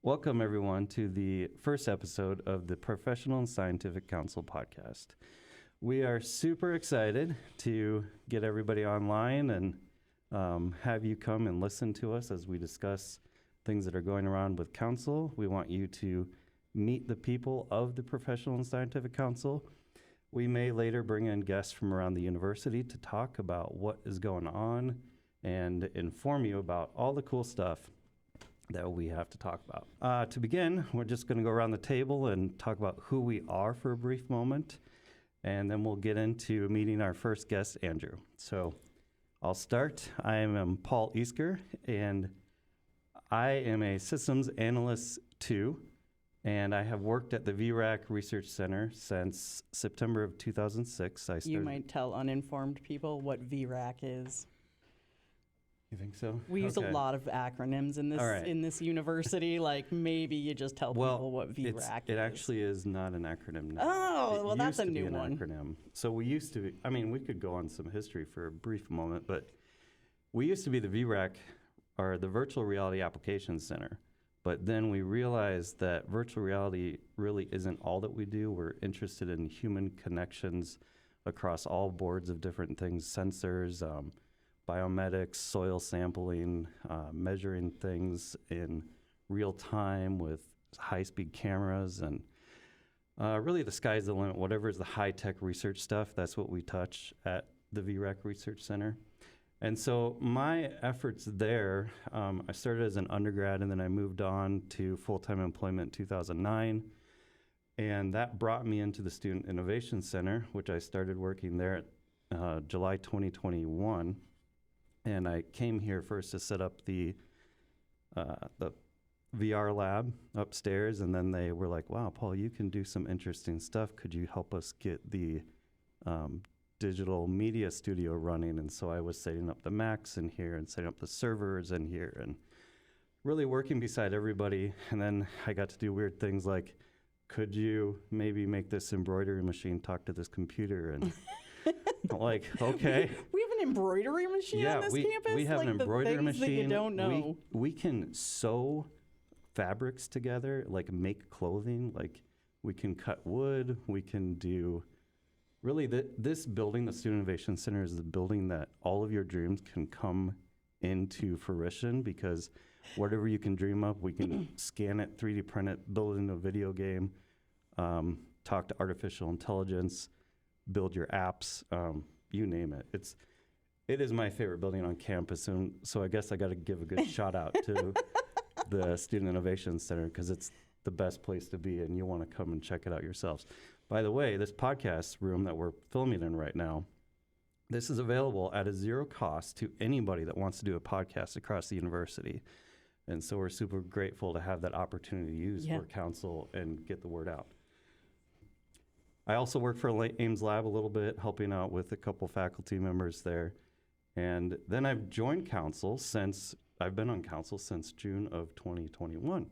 Welcome, everyone, to the first episode of the Professional and Scientific Council podcast. We are super excited to get everybody online and have you come and listen to us as we discuss things that are going around with council. We want you to meet the people of the Professional and Scientific Council. We may later bring in guests from around the university to talk about what is going on and inform you about all the cool stuff that we have to talk about. To begin, we're just going to go around the table and talk about who we are for a brief moment, and then we'll get into meeting our first guest, Andrew. So I'll start. I am Paul Easker, and I am a systems analyst too, and I have worked at the VRAC Research Center since September of 2006. You might tell uninformed people what VRAC is. You think so? We use a lot of acronyms in this university. Like maybe you just tell people what VRAC is. It actually is not an acronym now. Oh, well, that's a new one. Acronym. So we used to be, we could go on some history for a brief moment, but we used to be the VRAC, or the Virtual Reality Applications Center. But then we realized that virtual reality really isn't all that we do. We're interested in human connections across all boards of different things, sensors, biomedics, soil sampling, measuring things in real time with high-speed cameras, and really the sky's the limit. Whatever is the high-tech research stuff, that's what we touch at the VRAC Research Center. And so my efforts there, I started as an undergrad, and then I moved on to full-time employment in 2009, and that brought me into the Student Innovation Center, which I started working there at July 2021. And I came here first to set up the VR lab upstairs, and then they were like, wow, Paul, you can do some interesting stuff. Could you help us get the digital media studio running? And so I was setting up the Macs in here and setting up the servers in here and really working beside everybody. And then I got to do weird things like, could you maybe make this embroidery machine talk to this computer? And like, okay. We have an embroidery machine on this campus? We have an embroidery machine. That you don't know. We can sew fabrics together, like make clothing. Like we can cut wood. We can do, really, this building, the Student Innovation Center, is the building that all of your dreams can come into fruition, because whatever you can dream up, we can scan it, 3D print it, build it into a video game, talk to artificial intelligence, build your apps, you name it. It is my favorite building on campus, and so I guess I got to give a good shout out to the Student Innovation Center, because it's the best place to be, and you want to come and check it out yourselves. By the way, this podcast room that we're filming in right now, this is available at a zero cost to anybody that wants to do a podcast across the university. And so we're super grateful to have that opportunity to use for council and get the word out. I also work for Ames Lab a little bit, helping out with a couple faculty members there. And then I've joined council I've been on council since June of 2021.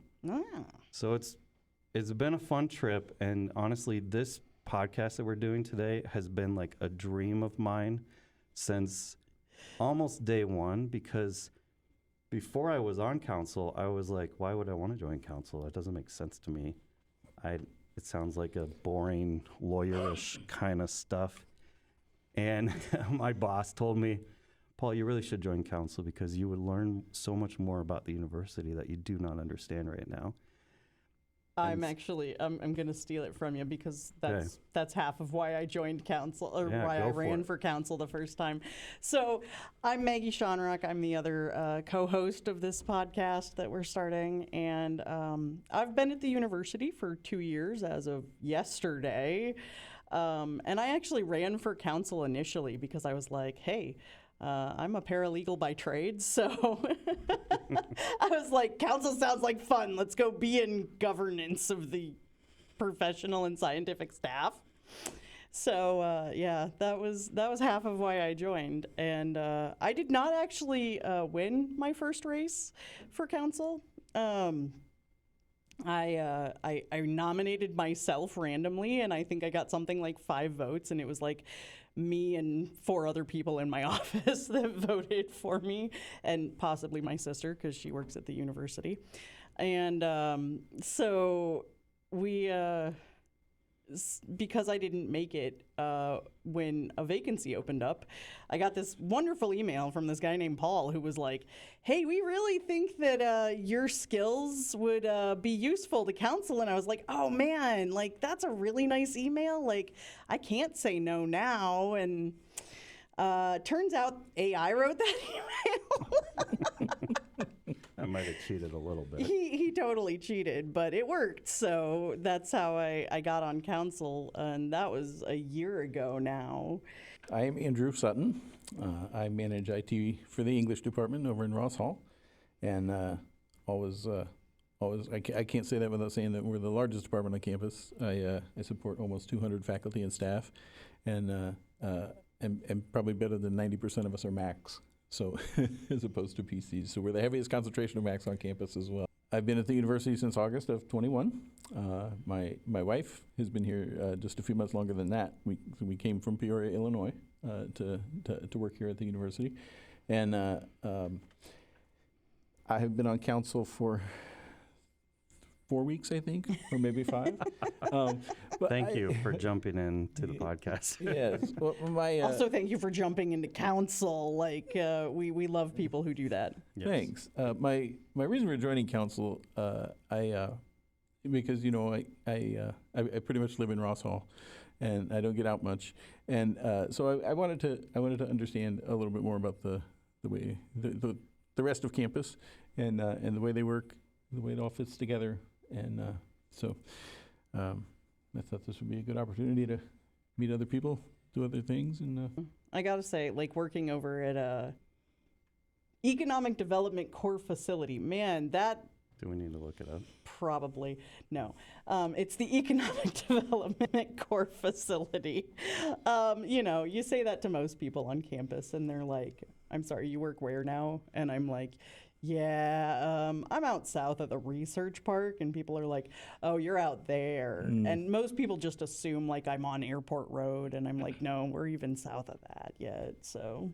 So it's been a fun trip. And honestly, this podcast that we're doing today has been like a dream of mine since almost day one, because before I was on council, I was like, why would I want to join council? That doesn't make sense to me. It sounds like a boring, lawyerish kind of stuff. And my boss told me, Paul, you really should join council, because you would learn so much more about the university that you do not understand right now. I'm going to steal it from you, because that's half of why I joined council, or why I ran for council the first time. So I'm Maggie Schonrock. I'm the other co-host of this podcast that we're starting. And I've been at the university for 2 years as of yesterday. And I actually ran for council initially because I was like, hey, I'm a paralegal by trade, so I was like, council sounds like fun. Let's go be in governance of the professional and scientific staff. So that was half of why I joined, and I did not actually win my first race for council. I nominated myself randomly, and I think I got something like 5 votes, and it was like me and 4 other people in my office that voted for me, and possibly my sister, because she works at the university. And so we, because I didn't make it when a vacancy opened up, I got this wonderful email from this guy named Paul who was like, hey, we really think that your skills would be useful to council. And I was like, oh man, like that's a really nice email. Like I can't say no now. And turns out AI wrote that email. I might have cheated a little bit. He totally cheated, but it worked. So that's how I got on council, and that was a year ago now. I am Andrew Sutton. I manage IT for the English department over in Ross Hall, and always I can't say that without saying that we're the largest department on campus. I support almost 200 faculty and staff, and probably better than 90% of us are Macs. So, as opposed to PCs. So we're the heaviest concentration of Macs on campus as well. I've been at the university since August of 21. My wife has been here just a few months longer than that. We came from Peoria, Illinois, to work here at the university. And I have been on council for 4 weeks, I think, or maybe 5. Thank you for jumping into the podcast. Yes. Well, also, thank you for jumping into council. Like, we love people who do that. Yes. Thanks. My reason for joining council, because I pretty much live in Ross Hall, and I don't get out much, and so I wanted to understand a little bit more about the way the rest of campus and the way they work, the way it all fits together. And so I thought this would be a good opportunity to meet other people, do other things. And I got to say, like working over at a economic development core facility, man, that... Do we need to look it up? Probably. No. It's the economic development core facility. You say that to most people on campus and they're like, I'm sorry, you work where now? And I'm like, yeah, I'm out south at the research park, and people are like, oh, you're out there. And most people just assume like I'm on Airport Road, and I'm like, no, we're even south of that yet. So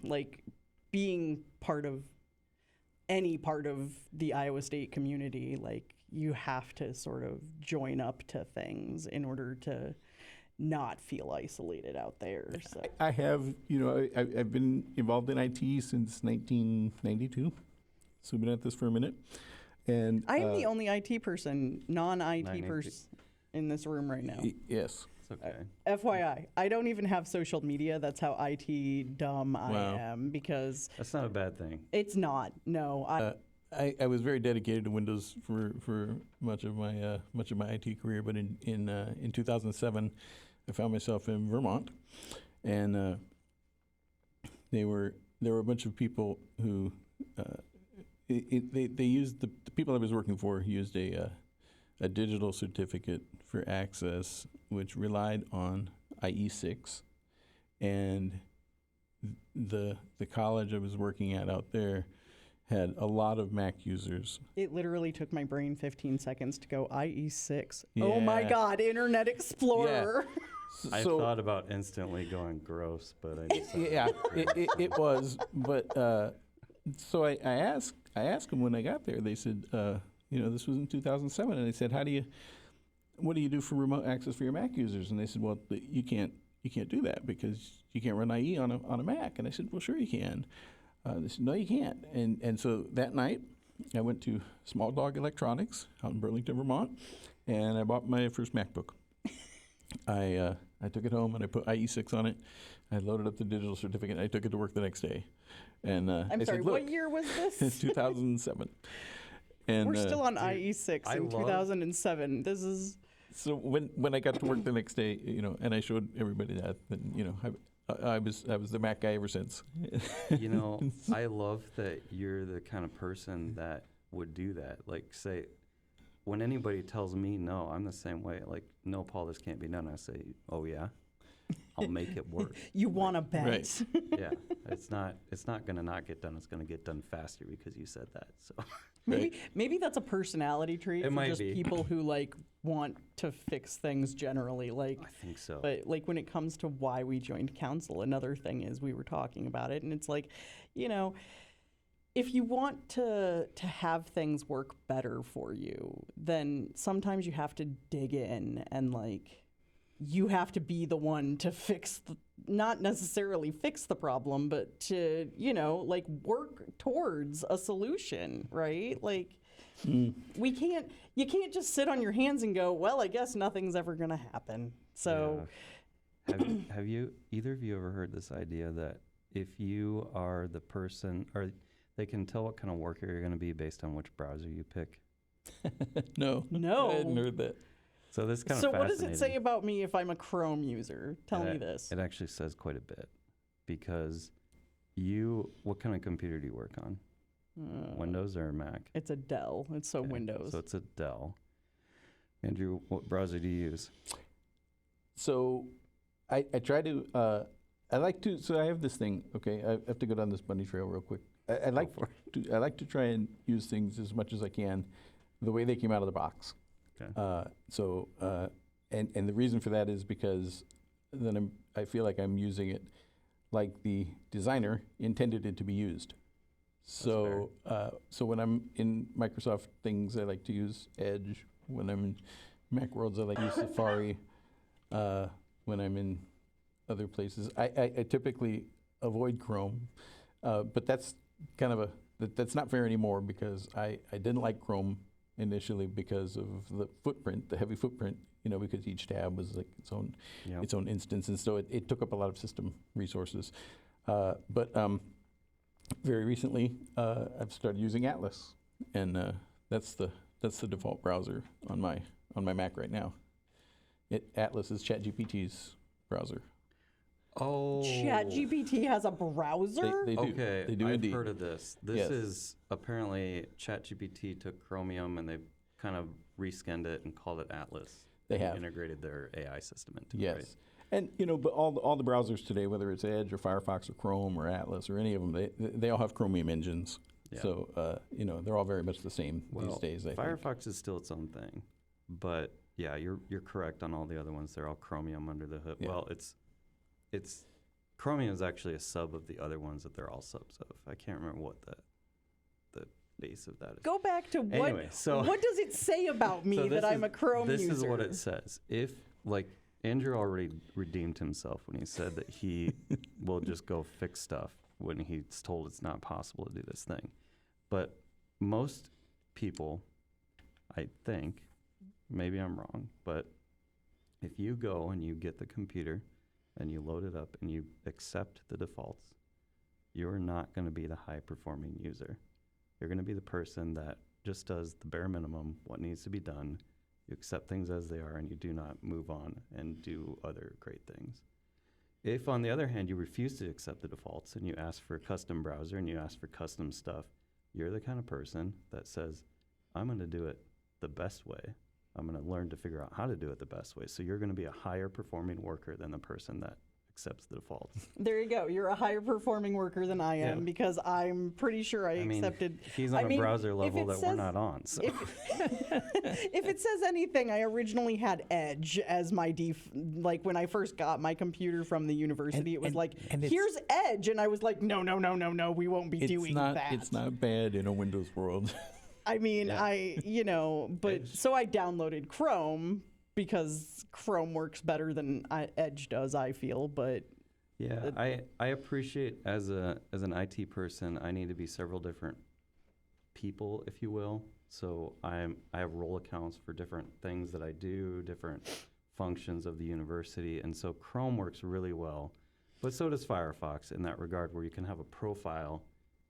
like being part of any part of the Iowa State community, like you have to sort of join up to things in order to not feel isolated out there. So I have, I've been involved in IT since 1992, so I've been at this for a minute. And I am the only IT person, non-IT person in this room right now. Yes. It's okay. FYI, I don't even have social media. That's how IT dumb I am, because That's not a bad thing. it's not. No, I was very dedicated to Windows for much of my IT career, but in 2007, I found myself in Vermont, and there were a bunch of people who they used the people I was working for used a digital certificate for access, which relied on IE6, and the college I was working at out there had a lot of Mac users. it literally took my brain 15 seconds to go IE6. Oh my God, Internet Explorer. Yeah. I thought about instantly going gross, but I just it was. But so I asked them when I got there. They said, this was in 2007, and I said, what do you do for remote access for your Mac users? And they said, well, you can't do that because you can't run IE on a Mac. And I said, well, sure you can. They said, no, you can't. And so that night, I went to Small Dog Electronics out in Burlington, Vermont, and I bought my first MacBook. I took it home and I put IE6 on it. I loaded up the digital certificate. And I took it to work the next day. And I'm sorry, what year was this? It's 2007. And we're still on IE6 in 2007. This is... So when I got to work the next day, and I showed everybody that, then, I was the Mac guy ever since. I love that you're the kind of person that would do that. Like, say, when anybody tells me no, I'm the same way. Like, no, Paul, this can't be done. I say, oh yeah, I'll make it work. You want to bet? Right. Yeah, it's not going to not get done. It's going to get done faster because you said that. So maybe that's a personality trait for might just be. people who like want to fix things generally. Like, I think so. But like when it comes to why we joined council, another thing is we were talking about it, and it's like, if you want to have things work better for you, then sometimes you have to dig in and like you have to be the one to fix not necessarily fix the problem, but to, you know, like work towards a solution, right? Like you can't just sit on your hands and go, well, I guess nothing's ever going to happen. So have you either of you ever heard this idea that if you are the person, or they can tell what kind of worker you're going to be based on which browser you pick? No. I hadn't heard that. So this kind so of what does it say about me if I'm a Chrome user? Tell me this. It actually says quite a bit, because what kind of computer do you work on? Windows or Mac? It's a Dell. It's Windows. So it's a Dell. Andrew, what browser do you use? So I try to, I like to, so I have this thing, okay, I have to go down this bunny trail real quick. I like to try and use things as much as I can the way they came out of the box. Okay. And the reason for that is because then I feel like I'm using it like the designer intended it to be used. So when I'm in Microsoft things, I like to use Edge. When I'm in Mac worlds, I like to use Safari. When I'm in other places, I typically avoid Chrome, but that's kind of that's not fair anymore, because I didn't like Chrome initially because of the footprint, the heavy footprint, you know, because each tab was like its own instance, and so it took up a lot of system resources. But very recently, I've started using Atlas, and that's the default browser on my Mac right now. Atlas is ChatGPT's browser. Oh. ChatGPT has a browser? They do. Okay, They do I've indeed. heard of this. This is apparently ChatGPT took Chromium and they kind of reskinned it and called it Atlas. They have integrated their AI system into it. Yes. Right? And, you know, but all the browsers today, whether it's Edge or Firefox or Chrome or Atlas or any of them, they all have Chromium engines. Yeah. So, you know, they're all very much the same these days, I think. Firefox is still its own thing. But, yeah, you're correct on all the other ones. They're all Chromium under the hood. Yeah. Well, it's Chromium is actually a sub of the other ones that they're all subs of. I can't remember what the base of that is. Go back to what, anyway, so, what does it say about me that I'm a Chrome user? This is what it says. If, like, Andrew already redeemed himself when he said that he will just go fix stuff when he's told it's not possible to do this thing. But most people, I think, maybe I'm wrong, but if you go and you get the computer and you load it up and you accept the defaults, you're not going to be the high-performing user. You're going to be the person that just does the bare minimum, what needs to be done. You accept things as they are, and you do not move on and do other great things. If, on the other hand, you refuse to accept the defaults and you ask for a custom browser and you ask for custom stuff, you're the kind of person that says, I'm going to do it the best way. I'm going to learn to figure out how to do it the best way. So you're going to be a higher performing worker than the person that accepts the defaults. There you go. You're a higher performing worker than I am, because I'm pretty sure I accepted. He's on a browser level that we're not on. So. If it says anything, I originally had Edge as my like when I first got my computer from the university, it was here's Edge, and I was like, no, we won't be doing that. It's not bad in a Windows world. I mean, but so I downloaded Chrome, because Chrome works better than Edge does, I feel, but... Yeah, I appreciate, as an IT person, I need to be several different people, if you will. So I have role accounts for different things that I do, different functions of the university, and so Chrome works really well. But so does Firefox in that regard, where you can have a profile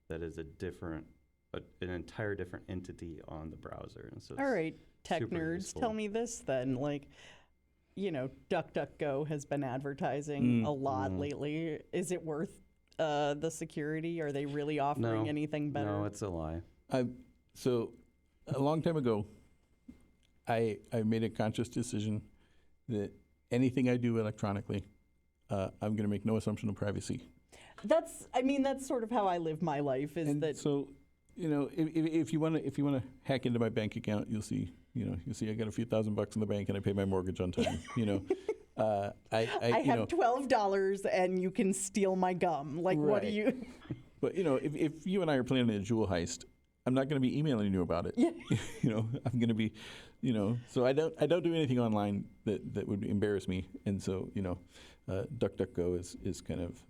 that is an entire different entity on the browser. And so all right, tech nerds, useful. tell me this then. Like, you know, DuckDuckGo has been advertising a lot lately. Is it worth the security? Are they really offering anything better? No, it's a lie. So a long time ago, I made a conscious decision that anything I do electronically, I'm going to make no assumption of privacy. That's sort of how I live my life. So, you know, if you want to hack into my bank account, you'll see I got a few $1,000 in the bank and I pay my mortgage on time. You know, I have $12 and you can steal my gum. Like, right. What do you? But, if you and I are planning a jewel heist, I'm not going to be emailing you about it. Yeah. I'm going to be, so I don't do anything online that would embarrass me. And so, DuckDuckGo is kind of,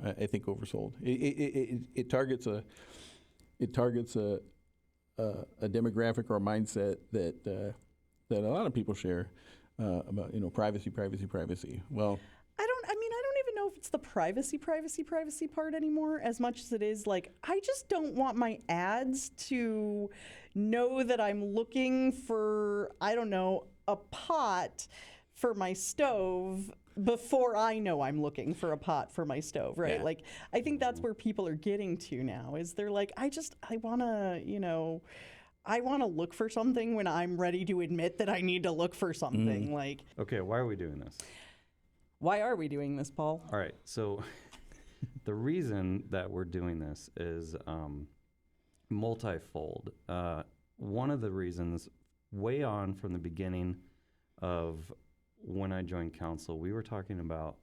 I think oversold. It targets a demographic or a mindset that a lot of people share about, privacy. Well, I don't even know if it's the privacy part anymore as much as it is like, I just don't want my ads to know that I'm looking for, I don't know, a pot for my stove before I know I'm looking for a pot for my stove, right? Yeah. Like, I think that's where people are getting to now is they're like, I want to look for something when I'm ready to admit that I need to look for something. Like, Okay, why are we doing this? why are we doing this, Paul? All right, so the reason that we're doing this is multifold. One of the reasons, way on from the beginning of when I joined council, we were talking about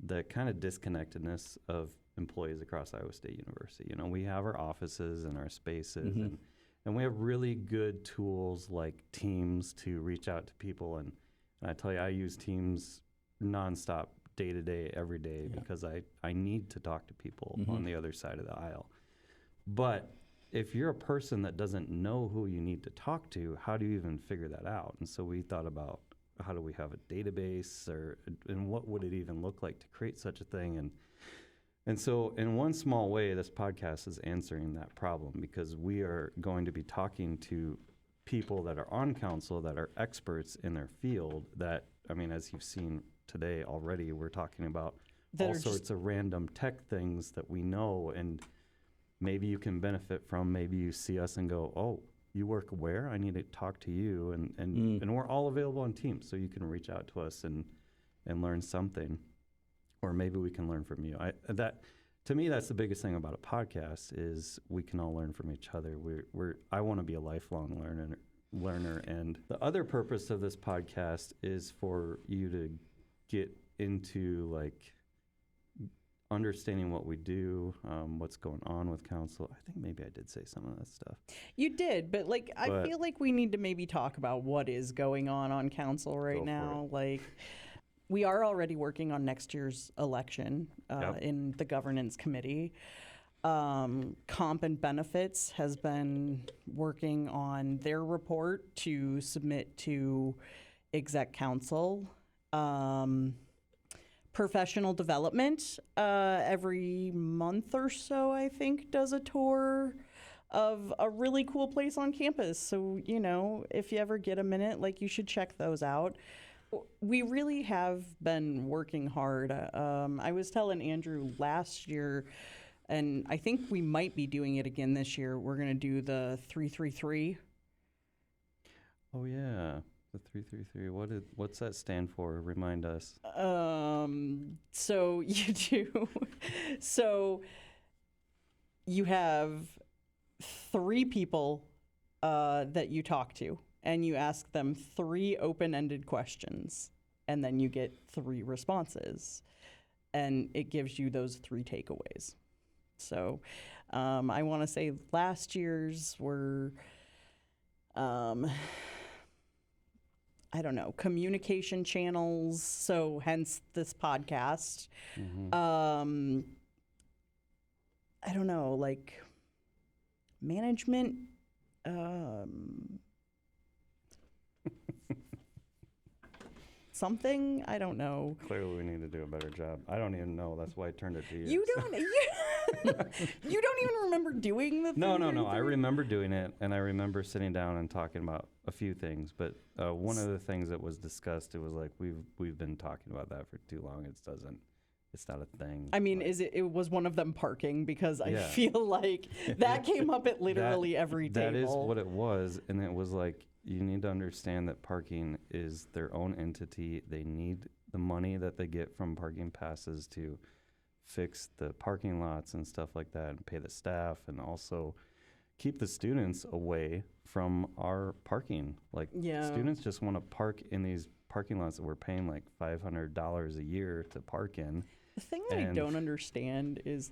the kind of disconnectedness of employees across Iowa State University. We have our offices and our spaces, and we have really good tools like Teams to reach out to people. And I tell you, I use Teams nonstop, day to day, every day, because I need to talk to people on the other side of the aisle. But if you're a person that doesn't know who you need to talk to, how do you even figure that out? And so we thought about, how do we have a database, and what would it even look like to create such a thing? And so in one small way, this podcast is answering that problem, because we are going to be talking to people that are on council that are experts in their field that, as you've seen today already, we're talking about all sorts of random tech things that we know, and maybe you can benefit from. Maybe you see us and go, oh, you work where? I need to talk to you. And we're all available on Teams, so you can reach out to us and learn something. Or maybe we can learn from you. To me, that's the biggest thing about a podcast is we can all learn from each other. I want to be a lifelong learner. And the other purpose of this podcast is for you to get into understanding what we do, what's going on with council. I think maybe I did say some of that stuff. You did, but I feel like we need to maybe talk about what is going on council right now. Like, we are already working on next year's election in the governance committee. Comp and Benefits has been working on their report to submit to exec council. Professional development every month or so, I think, does a tour of a really cool place on campus. So, if you ever get a minute, you should check those out. We really have been working hard. I was telling Andrew last year, and I think we might be doing it again this year. We're going to do the 333. Oh, yeah. The 333. What's that stand for? Remind us. So you do. So you have 3 people that you talk to, and you ask them 3 open-ended questions, and then you get 3 responses, and it gives you those 3 takeaways. So I want to say last year's were I don't know, communication channels, so hence this podcast. I don't know, management, something, I don't know. Clearly we need to do a better job. I don't even know. That's why I turned it to you. You don't even remember doing the thing? No. I remember doing it, and I remember sitting down and talking about a few things. But one of the things that was discussed, it was like we've been talking about that for too long. It's not a thing. I mean, it was one of them parking? Because I feel like that came up at literally every table. That is what it was, and it was like, you need to understand that parking is their own entity. They need the money that they get from parking passes to fix the parking lots and stuff like that, and pay the staff, and also keep the students away from our parking. Students just want to park in these parking lots that we're paying $500 a year to park in. The thing that I don't understand is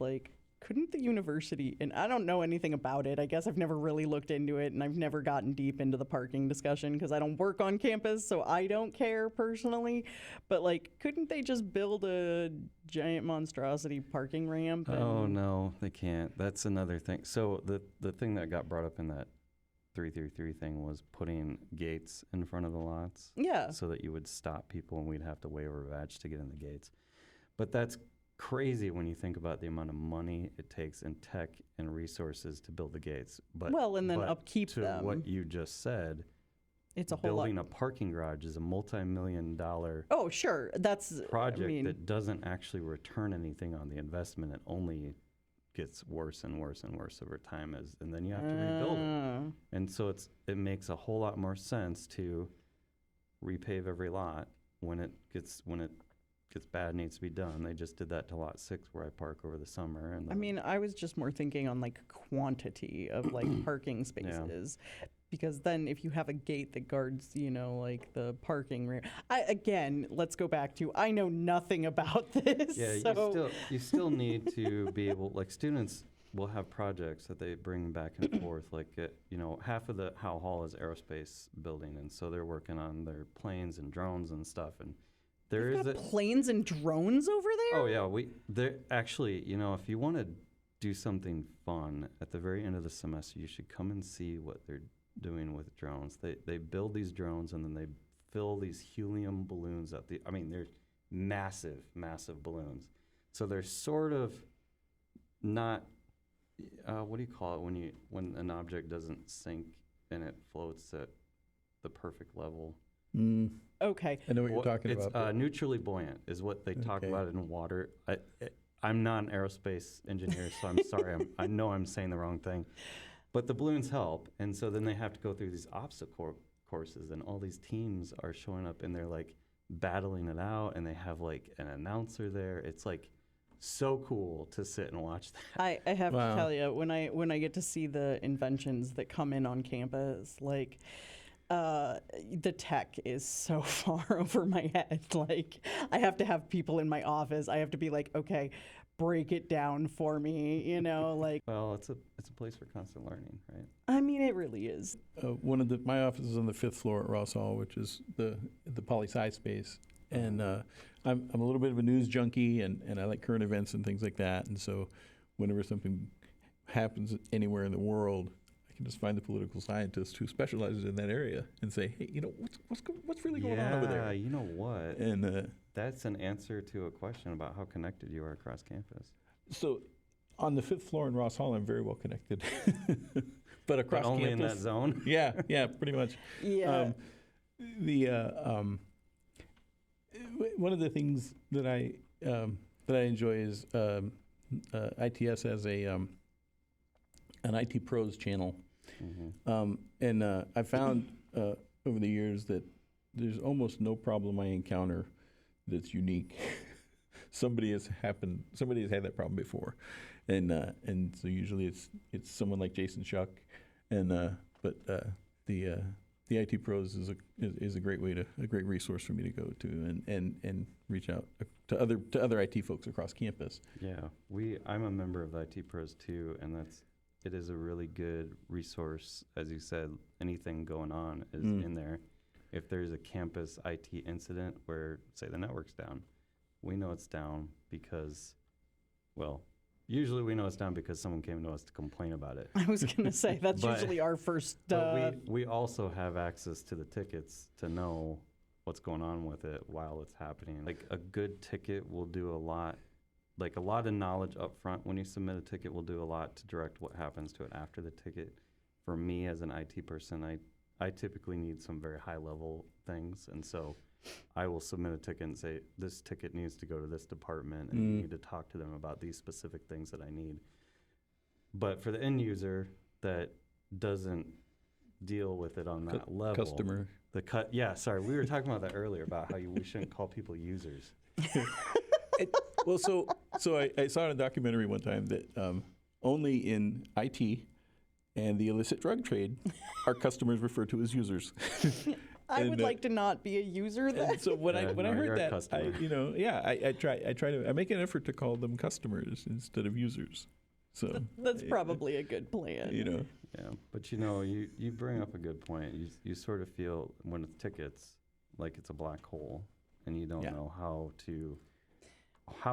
couldn't the university, and I don't know anything about it, I guess I've never really looked into it, and I've never gotten deep into the parking discussion because I don't work on campus, so I don't care personally, but like, couldn't they just build a giant monstrosity parking ramp? Oh, no, they can't. That's another thing. So the thing that got brought up in that 333 thing was putting gates in front of the lots. Yeah. So that you would stop people and we'd have to wave a badge to get in the gates. But that's crazy when you think about the amount of money it takes in tech and resources to build the gates. But Well, and then but upkeep to them. what you just said, It's a whole building lot. a parking garage is a multi-million-dollar Oh, sure. That's project I mean, that doesn't actually return anything on the investment. It only gets worse and worse and worse over time, and then you have to rebuild it. And so it makes a whole lot more sense to repave every lot when it gets bad, needs to be done. They just did that to lot 6 where I park over the summer. And I mean, I was just more thinking on like quantity of like parking spaces. Because then if you have a gate that guards, like the parking again, let's go back to, I know nothing about this. Yeah, so. you still need to be able, like students will have projects that they bring back and forth. Like, half of the Howe Hall is aerospace building. And so they're working on their planes and drones and stuff. And there You've is got planes and drones over there? Oh yeah, they're actually, if you want to do something fun at the very end of the semester, you should come and see what they're doing with drones. They build these drones and then they fill these helium balloons up. They're massive, massive balloons. So they're sort of not, what do you call it when an object doesn't sink and it floats at the perfect level? Okay. I know what you're talking It's about. neutrally buoyant is what they talk Okay. about in water. I'm not an aerospace engineer, so I'm sorry. I know I'm saying the wrong thing. But the balloons help, and so then they have to go through these obstacle courses, and all these teams are showing up, and they're like battling it out, and they have like an announcer there. It's like so cool to sit and watch that. I have Wow. to tell you, when I get to see the inventions that come in on campus, like the tech is so far over my head. Like, I have to have people in my office. I have to be like, okay, break it down for me, like. Well, it's a place for constant learning, right? I mean, it really is. One of my offices is on the 5th floor at Ross Hall, which is the poli-sci space. And I'm a little bit of a news junkie, and I like current events and things like that. And so whenever something happens anywhere in the world, I can just find the political scientist who specializes in that area and say, hey, what's really going on over there? Yeah, you know what? And That's an answer to a question about how connected you are across campus. so on the 5th floor in Ross Hall, I'm very well connected. But across But only campus, in that zone. yeah, pretty much. Yeah. One of the things that I enjoy is ITS as an IT Pros channel, and I found over the years that there's almost no problem I encounter that's unique. Somebody has had that problem before, and so usually it's someone like Jason Shuck, but the IT Pros is a great resource for me to go to and reach out to other IT folks across campus. Yeah, I'm a member of the IT Pros too, and it is a really good resource. As you said, anything going on is in there. If there's a campus IT incident where, say, the network's down, we know it's down because, usually we know it's down because someone came to us to complain about it. I was going to say, that's But- usually our first. But we also have access to the tickets to know what's going on with it while it's happening. Like a good ticket will do a lot. Like a lot of knowledge up front when you submit a ticket will do a lot to direct what happens to it after the ticket. For me as an IT person, I typically need some very high level things. And so I will submit a ticket and say, this ticket needs to go to this department and you need to talk to them about these specific things that I need. But for the end user that doesn't deal with it on that level. Customer. Sorry, we were talking about that earlier about how we shouldn't call people users. So I saw in a documentary one time that only in IT and the illicit drug trade are customers referred to as users. I would and, like to not be a user then. And so when I you're heard a that, customer. I make an effort to call them customers instead of users. So That's probably a good plan. you know. Yeah, but you bring up a good point. You sort of feel when it's tickets like it's a black hole, and you don't know how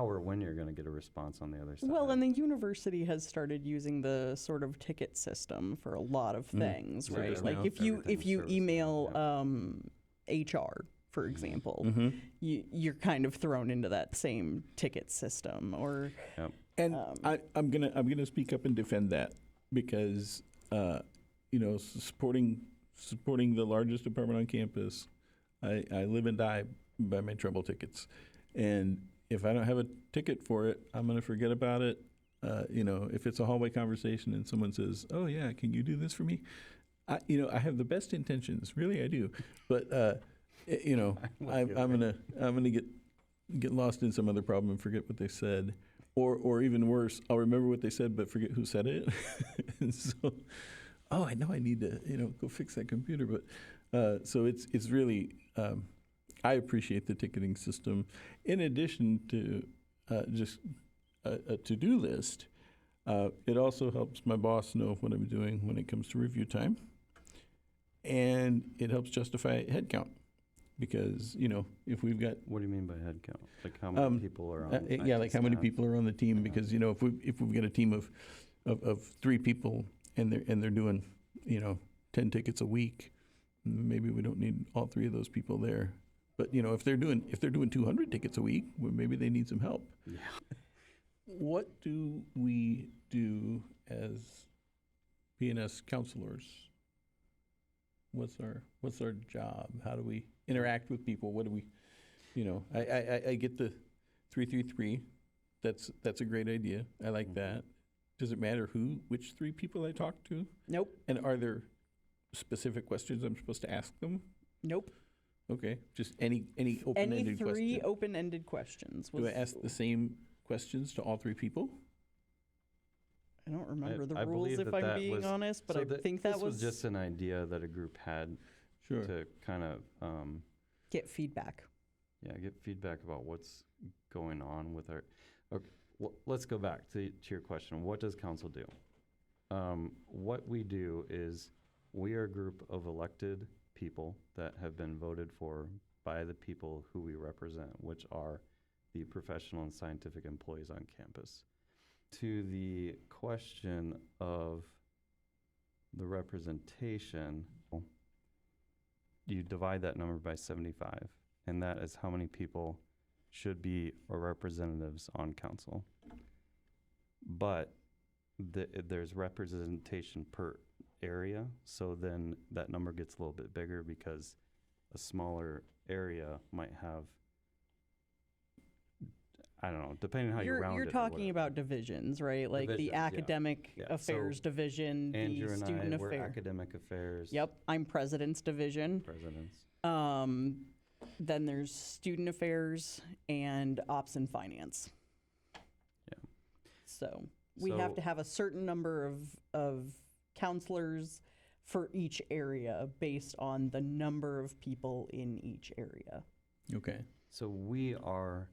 or when you're going to get a response on the other side. Well, and the university has started using the sort of ticket system for a lot of things, Right. right? Service Like now. if you Everything's email service HR, for example, Mm-hmm. you're kind of thrown into that same ticket system. Or And I'm gonna speak up and defend that because supporting the largest department on campus, I live and die by my trouble tickets, and if I don't have a ticket for it, I'm gonna forget about it. If it's a hallway conversation and someone says, "Oh yeah, can you do this for me?" I have the best intentions, really I do, but I'm gonna get lost in some other problem and forget what they said. Or even worse, I'll remember what they said but forget who said it. And so, I know I need to, go fix that computer. But so it's really, I appreciate the ticketing system. In addition to just a to-do list, it also helps my boss know what I'm doing when it comes to review time. And it helps justify headcount. Because, if we've got What do you mean by head count? Like how many people are on? like how many staff? people are on the team? Because if we've got a team of 3 people and they're doing 10 tickets a week, maybe we don't need all 3 of those people there. But if they're doing 200 tickets a week, well, maybe they need some help. Yeah. What do we do as P&S counselors? What's our job? How do we interact with people? What do we, I get the 333. That's a great idea. I like that. Does it matter which 3 people I talk to? Nope. And are there specific questions I'm supposed to ask them? Nope. Okay, just any Any open-ended 3 question. open-ended questions. Do I ask the same questions to all 3 people? I don't remember the I rules, believe if that I'm being was- honest, but so I think that this was just an idea that a group had Sure. to kind of get feedback. get feedback about what's going on with our. Okay, well, let's go back to your question. What does council do? What we do is we are a group of elected people that have been voted for by the people who we represent, which are the professional and scientific employees on campus. To the question of the representation, you divide that number by 75, and that is how many people should be our representatives on council. But there's representation per area, so then that number gets a little bit bigger because a smaller area might have, I don't know, depending on how you round it. You're or talking whatever. about divisions, right? Like Divisions, the yeah. academic Yeah, affairs so division, Andrew the and student I, we're affairs. academic affairs. Yep, I'm president's division. Presidents. Then there's student affairs and ops and finance. Yeah. So we have to have a certain number of counselors for each area based on the number of people in each area. Okay. So we are,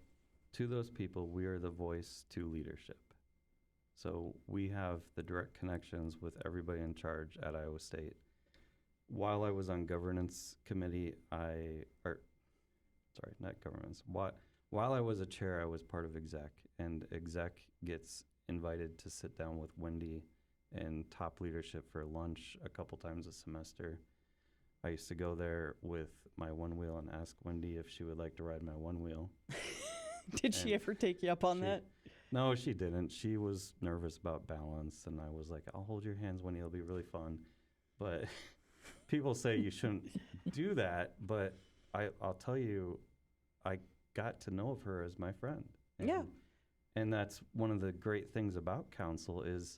to those people, we are the voice to leadership. So we have the direct connections with everybody in charge at Iowa State. While I was on governance committee, while I was a chair, I was part of exec, and exec gets invited to sit down with Wendy and top leadership for lunch a couple times a semester. I used to go there with my one wheel and ask Wendy if she would like to ride my one wheel. Did she ever take you up on that? No, she didn't. She was nervous about balance, and I was like, I'll hold your hands, Wendy. It'll be really fun. But people say you shouldn't do that, but I'll tell you, I got to know of her as my friend. Yeah. And that's one of the great things about council is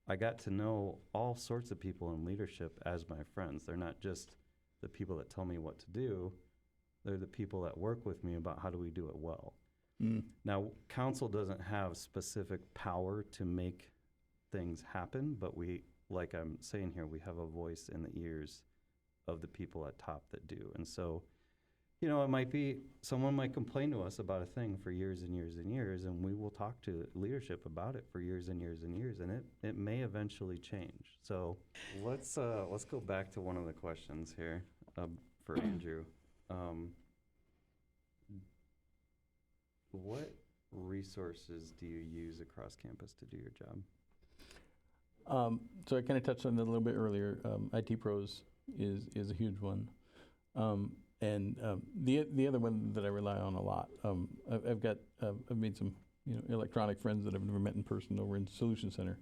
I got to know all sorts of people in leadership as my friends. They're not just the people that tell me what to do. They're the people that work with me about how do we do it well. Now, council doesn't have specific power to make things happen, but we, like I'm saying here, we have a voice in the ears of the people at top that do. And so it might be someone might complain to us about a thing for years and years and years, and we will talk to leadership about it for years and years and years, and it may eventually change. So let's go back to one of the questions here for Andrew. What resources do you use across campus to do your job? So I kind of touched on that a little bit earlier. IT Pros is a huge one. And the other one that I rely on a lot, I've made some electronic friends that I've never met in person over in Solution Center,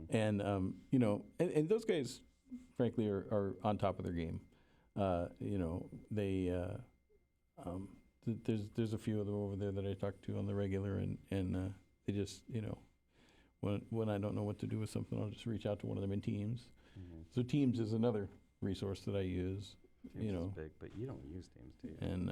and and those guys, frankly, are on top of their game. There's a few of them over there that I talk to on the regular, and they just when I don't know what to do with something, I'll just reach out to one of them in Teams. So Teams is another resource that I use. Teams is big, but you don't use Teams, do you? And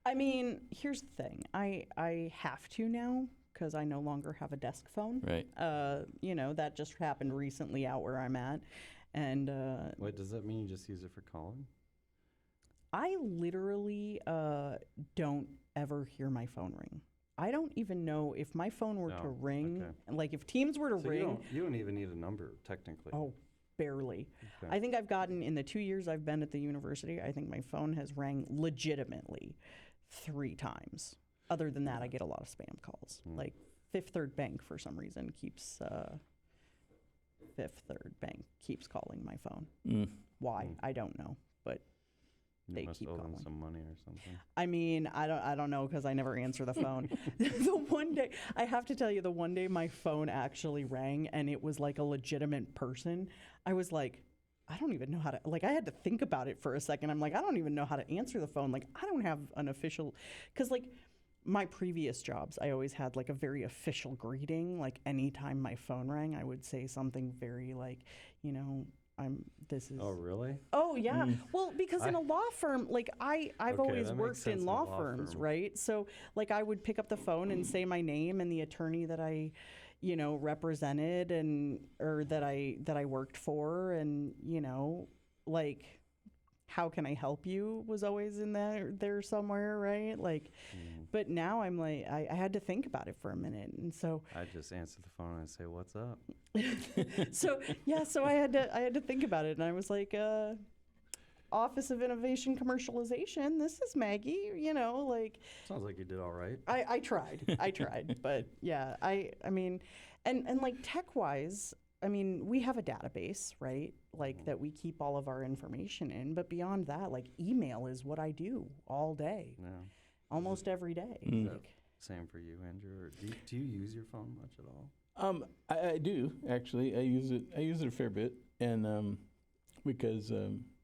I mean, here's the thing. I have to now because I no longer have a desk phone. Right. That just happened recently out where I'm at. And wait, does that mean you just use it for calling? I literally don't ever hear my phone ring. I don't even know if my phone were to ring, like if Teams were to ring. You don't even need a number, technically. Oh, barely. Okay. I think I've gotten, in the 2 years I've been at the university, I think my phone has rang legitimately 3 times. Other than that, I get a lot of spam calls. Like Fifth Third Bank, for some reason, keeps calling my phone. Why? I don't know, but they keep calling. You must owe them some money or something. I mean, I don't know because I never answer the phone. The one day, I have to tell you, the one day my phone actually rang and it was like a legitimate person. I was like, I don't even know how to, like, I had to think about it for a second. I'm like, I don't even know how to answer the phone. Like, I don't have an official, because like my previous jobs, I always had like a very official greeting. Like anytime my phone rang, I would say something very like, Oh, really? Oh, yeah. Well, because in a law firm, like I've always worked in law firms, right? So like I would pick up the phone and say my name and the attorney that I, represented or that I worked for, and like, how can I help you was always in there somewhere, right? Like, but now I'm like, I had to think about it for a minute, and so I just answer the phone and say, "What's up?" so I had to think about it, and I was like, Office of Innovation Commercialization, this is Maggie, like. Sounds like you did all right. I tried, but yeah, I mean, and like tech-wise, I mean, we have a database, right? Like that we keep all of our information in, but beyond that, like email is what I do all day, almost every day. Like, same for you, Andrew. Or do you use your phone much at all? I do actually. I use it a fair bit, and because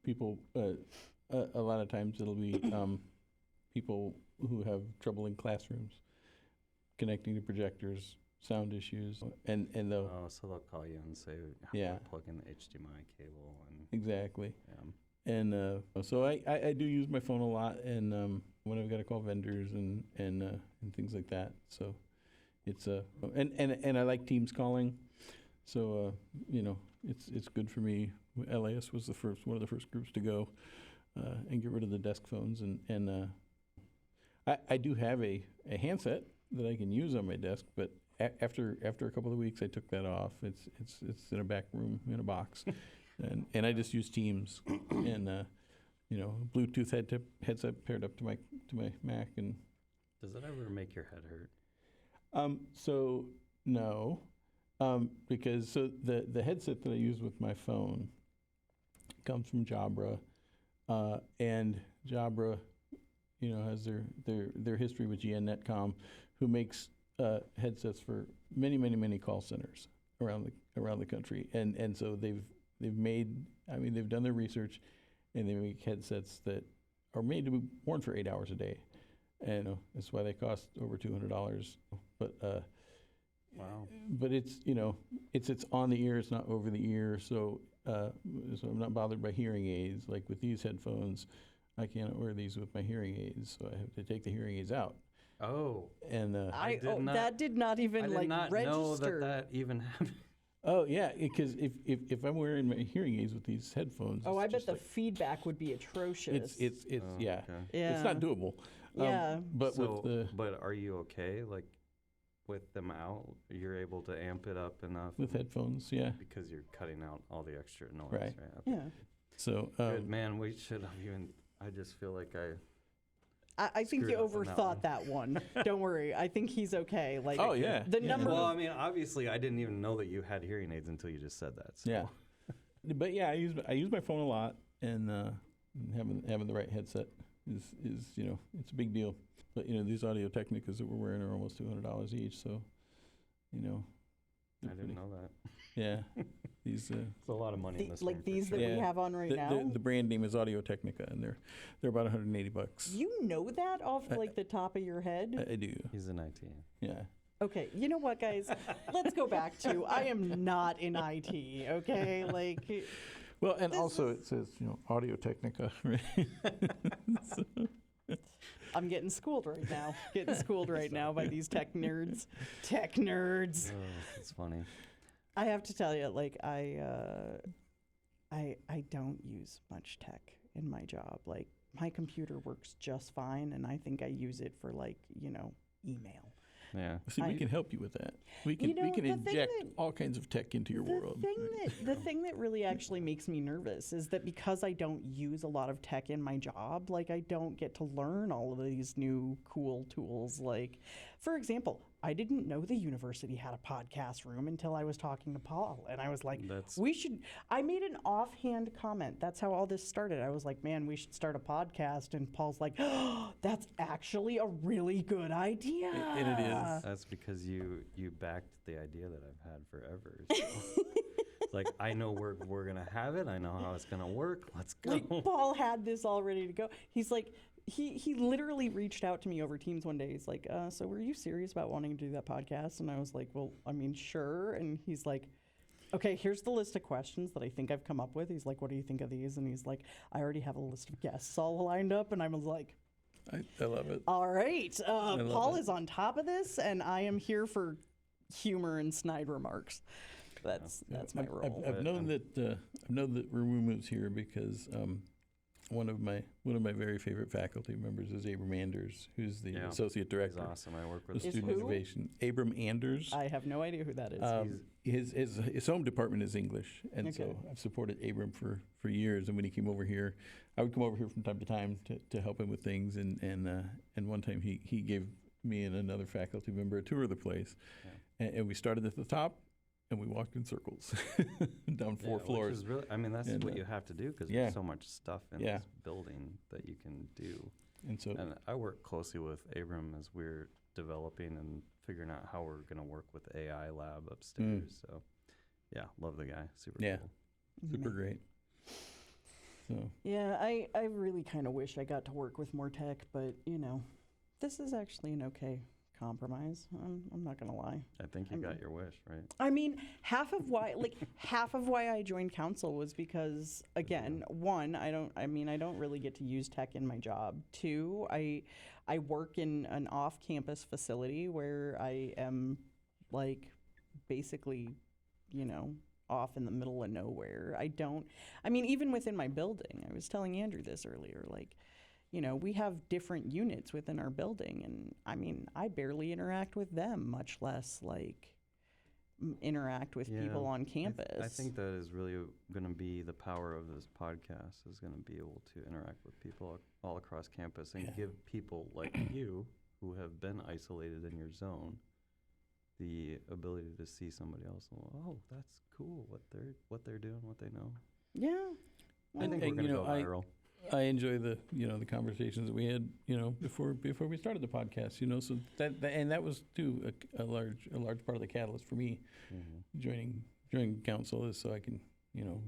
people, a lot of times it'll be people who have trouble in classrooms connecting to projectors, sound issues, and they'll. Oh, so they'll call you and say, "How do I plug in the HDMI cable?" And exactly. Yeah. And so I do use my phone a lot, and when I've got to call vendors and things like that. So it's and I like Teams calling, so it's good for me. LAS was one of the first groups to go and get rid of the desk phones, and I do have a handset that I can use on my desk, but after a couple of weeks I took that off. It's in a back room in a box, and I just use Teams and Bluetooth headset paired up to my Mac. And does that ever make your head hurt? So no, because the headset that I use with my phone comes from Jabra, and Jabra, has their history with GN Netcom, who makes headsets for many call centers around the country, and so they've done their research, and they make headsets that are made to be worn for 8 hours a day, and that's why they cost over $200. But wow. But it's on the ear, it's not over the ear, so I'm not bothered by hearing aids. Like with these headphones, I cannot wear these with my hearing aids, so I have to take the hearing aids out. Oh. And that did not even I did not register. know that even happened. Oh yeah, because if I'm wearing my hearing aids with these headphones, Oh, it's I bet just the like, feedback would be atrocious. it's Oh, yeah, okay. yeah. it's not doable. Yeah. But So, with the but are you okay, like, with them out? You're able to amp it up enough headphones, yeah, because you're cutting out all the extra noise, Right. right? Okay. Yeah. so Good, man, we should have even, I just feel like I think Screwed you up on that overthought that one. Don't worry. I think he's okay. Like, oh yeah, the yeah. number. Well, I mean, obviously, I didn't even know that you had hearing aids until you just said that. So. Yeah, but yeah, I use my phone a lot, and having the right headset is it's a big deal. But these Audio Technicas that we're wearing are almost $200 each, so I didn't know that. Yeah, these It's a lot of money in this like room, these for that sure. we Yeah. have on right now. the brand name is Audio Technica, and they're about $180. You know that off like the top of your head? I do. He's in IT. Yeah. Okay, you know what, guys? Let's go back to I am not in IT. Okay, like Well, and also it says Audio Technica. Right? I'm getting schooled right now. Getting schooled right now by these tech nerds. Tech nerds. Oh, it's funny. I have to tell you, like I don't use much tech in my job. Like my computer works just fine, and I think I use it for like email. Yeah. See, we can help you with that. We can the thing inject that- all kinds of tech into your world. The thing that really actually makes me nervous is that because I don't use a lot of tech in my job, like I don't get to learn all of these new cool tools. Like, for example, I didn't know the university had a podcast room until I was talking to Paul, and I was like, That's- "We should." I made an offhand comment. That's how all this started. I was like, "Man, we should start a podcast," and Paul's like, "Oh, that's actually a really good idea." And it is. That's because you backed the idea that I've had forever. So. It's like, I know we're going to have it. I know how it's going to work. Let's go. Like Paul had this all ready to go. He's like, he literally reached out to me over Teams one day. He's like, so were you serious about wanting to do that podcast? And I was like, well, I mean, sure. And he's like, okay, here's the list of questions that I think I've come up with. He's like, what do you think of these? And he's like, I already have a list of guests all lined up. And I was like, I love it. all right, Paul it. is on top of this, and I am here for humor and snide remarks. That's my role. I've known that Ramu moves here because one of my very favorite faculty members is Abram Anders, who's the associate He's director awesome. I work of with him. student who? innovation. Abram Anders. I have no idea who that is. His home department is English, and so I've supported Abram for years. And when he came over here, I would come over here from time to time to help him with things. And one time he gave me and another faculty member a tour of the place, and we started at the top. And we walked in circles down 4 floors. Which is really, I mean, that's And, what you have to do because yeah. there's so much stuff in Yeah. this building that you can do. And so, And I work closely with Abram as we're developing and figuring out how we're going to work with AI lab upstairs. So, yeah, love the guy. Super Yeah. cool. super great. So, Yeah, I really kind of wish I got to work with more tech, but this is actually an okay compromise. I'm not gonna lie. I think you got your wish, right? I mean, half of why I joined council was because, again, one, I don't really get to use tech in my job. Two, I work in an off-campus facility where I am like basically, off in the middle of nowhere. Even within my building, I was telling Andrew this earlier, like, we have different units within our building, and I barely interact with them, much less like interact with people on campus. I think that is really going to be the power of this podcast, is going to be able to interact with people all across campus and give people like you who have been isolated in your zone the ability to see somebody else and, oh, that's cool, what they're doing, what they know. Yeah. I think we're going to go viral. I enjoy the the conversations that we had before we started the podcast. So that was too a large part of the catalyst for me joining council, is so I can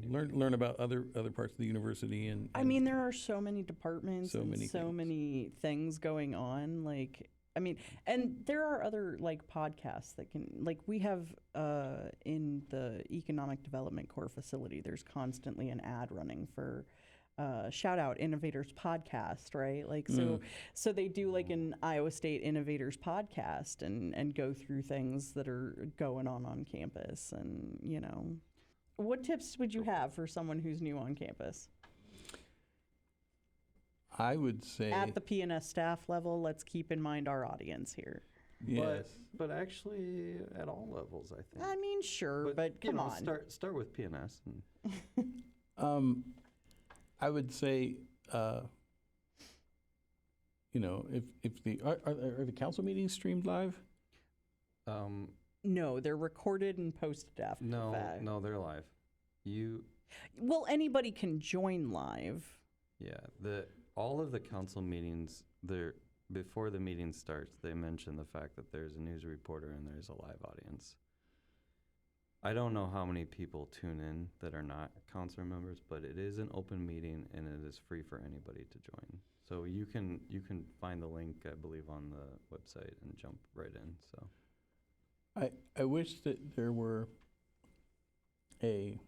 learn about other parts of the university. And there are so many departments many things going on. And there are other podcasts that can, we have in the Economic Development Core facility, there's constantly an ad running for shout out Innovators podcast, right? Like, so they do like an Iowa State Innovators podcast and go through things that are going on campus. And, you know, what tips would you have for someone who's new on campus? I would say At the P&S staff level, let's keep in mind our audience here. yes. But actually, at all levels, I think. I mean, sure, but come on. Start with PNS. And I would say, you know, if the are the council meetings streamed live? No, they're recorded and posted after the fact. No, they're live. Well, anybody can join live. Yeah, all of the council meetings, before the meeting starts, they mention the fact that there's a news reporter and there's a live audience. I don't know how many people tune in that are not council members, but it is an open meeting and it is free for anybody to join. So you can find the link, I believe, on the website and jump right in. So I wish that there were a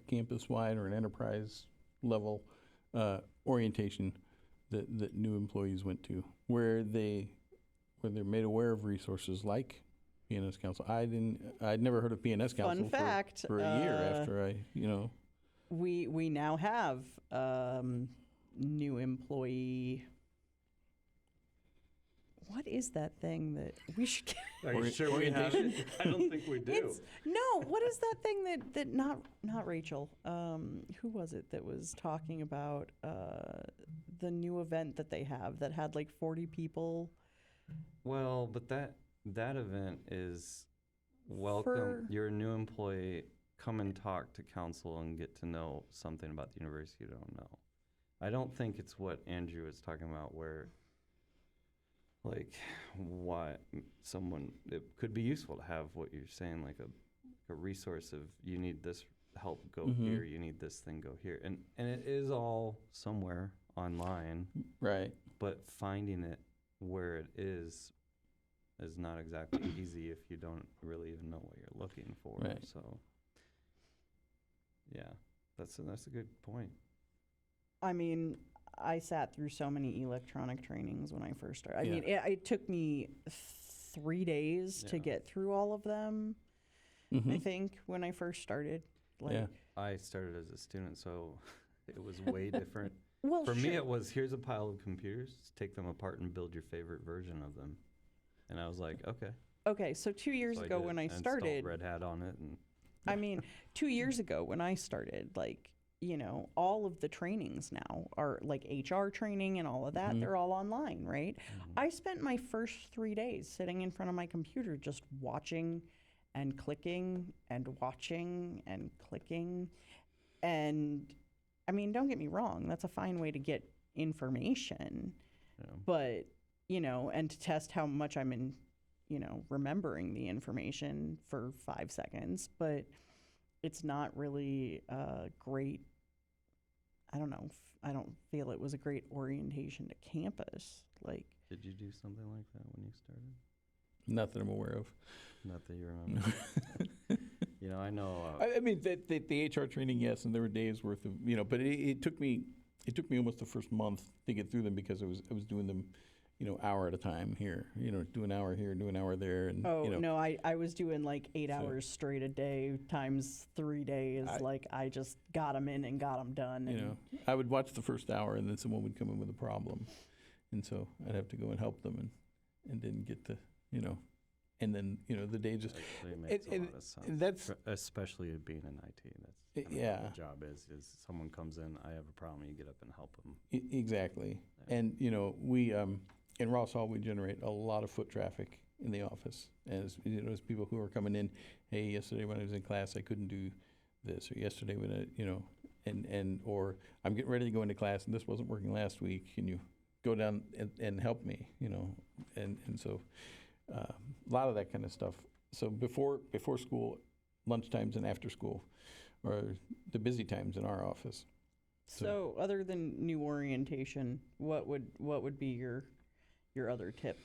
campus-wide or an enterprise level orientation that new employees went to, where they're made aware of resources like PNS Council. I'd never heard of PNS Council Fun fact, for a year after I, you know. We now have new employee. What is that thing that we should get? are you sure we have it? I don't think we do. No, what is that thing that not Rachel? Who was it that was talking about the new event that they have that had like 40 people? Well, but that event is welcome. You're a new employee. Come and talk to council and get to know something about the university you don't know. I don't think it's what Andrew was talking about, where like it could be useful to have what you're saying, like a resource of you need this help, go here, you need this thing, go here. And it is all somewhere online. Right. But finding it where it is not exactly easy if you don't really even know what you're looking for. Right. So yeah, that's a good point. I mean, I sat through so many electronic trainings when I first started. I Yeah. mean, it took me 3 days to get through all of them, I think, when I first started. Like, Yeah. I started as a student, so it was way different. Well, For me, sure. it was, here's a pile of computers, take them apart and build your favorite version of them. And I was like, okay. Okay, so 2 years So ago did. when I installed started, Red Hat on it. And I mean, 2 years ago when I started, like, you know, all of the trainings now are like HR training and all of that. They're all online, right? I spent my first 3 days sitting in front of my computer just watching and clicking and watching and clicking. And I mean, don't get me wrong, that's a fine way to get information. Yeah. But, you know, and to test how much I'm remembering the information for 5 seconds. But it's not really a great, I don't know, I don't feel it was a great orientation to campus. Like, did you do something like that when you started? Not that I'm aware of. Not that you remember. You know, I know. I mean, the HR training, yes, and there were days worth of, you know, but it took me almost the first month to get through them because I was doing them, you know, hour at a time here, you know, do an hour here, do an hour there. And, oh, you know, no, I was doing like 8 hours straight a day times 3 days. I just got them in and got them done. You know, I would watch the first hour and then someone would come in with a problem. And so I'd have to go and help them and didn't get to, you know, and then, you know, the day just, actually makes a lot of sense. that's, especially being in IT. That's kind yeah. of what the job is someone comes in, I have a problem, you get up and help them. Exactly. Yeah. And, you know, we, in Ross Hall, we generate a lot of foot traffic in the office. As, you know, as people who are coming in, hey, yesterday when I was in class, I couldn't do this, or yesterday when I, you know, or I'm getting ready to go into class and this wasn't working last week. Can you go down and help me, you know? And so a lot of that kind of stuff. So before school, lunchtimes and after school are the busy times in our office. So other than new orientation, what would be your other tip?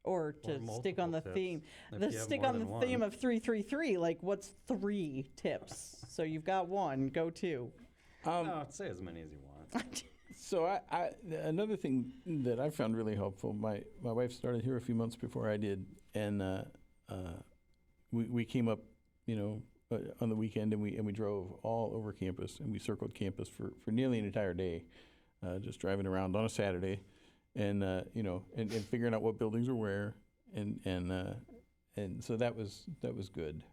Or to stick on the multiple theme, tips. the If you have stick more on the than theme one. of 333. Like, what's 3 tips? So you've got 1. Go 2. No, say as many as you want. So another thing that I found really helpful. My wife started here a few months before I did, and we came up, on the weekend, and we drove all over campus, and we circled campus for nearly an entire day, just driving around on a Saturday, and and figuring out what buildings are where, and so that was good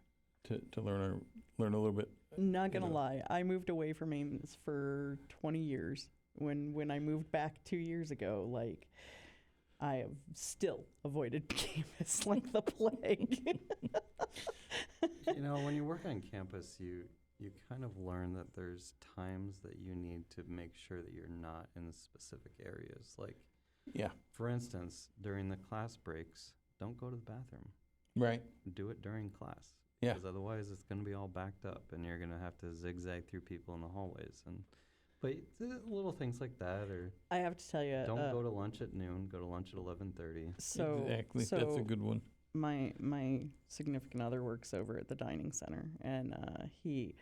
to learn a little bit. Not gonna lie, I moved away from Ames for 20 years. When I moved back 2 years ago, like, I have still avoided campus like the plague. When you work on campus, you kind of learn that there's times that you need to make sure that you're not in specific areas. Like, Yeah. for instance, during the class breaks, don't go to the bathroom. Right. Do it during class. Yeah. Because otherwise it's going to be all backed up and you're going to have to zigzag through people in the hallways. But little things like that, or I have to tell you, don't go to lunch at noon, go to lunch at 11:30. so Exactly. so That's a good one. my significant other works over at the dining center, and he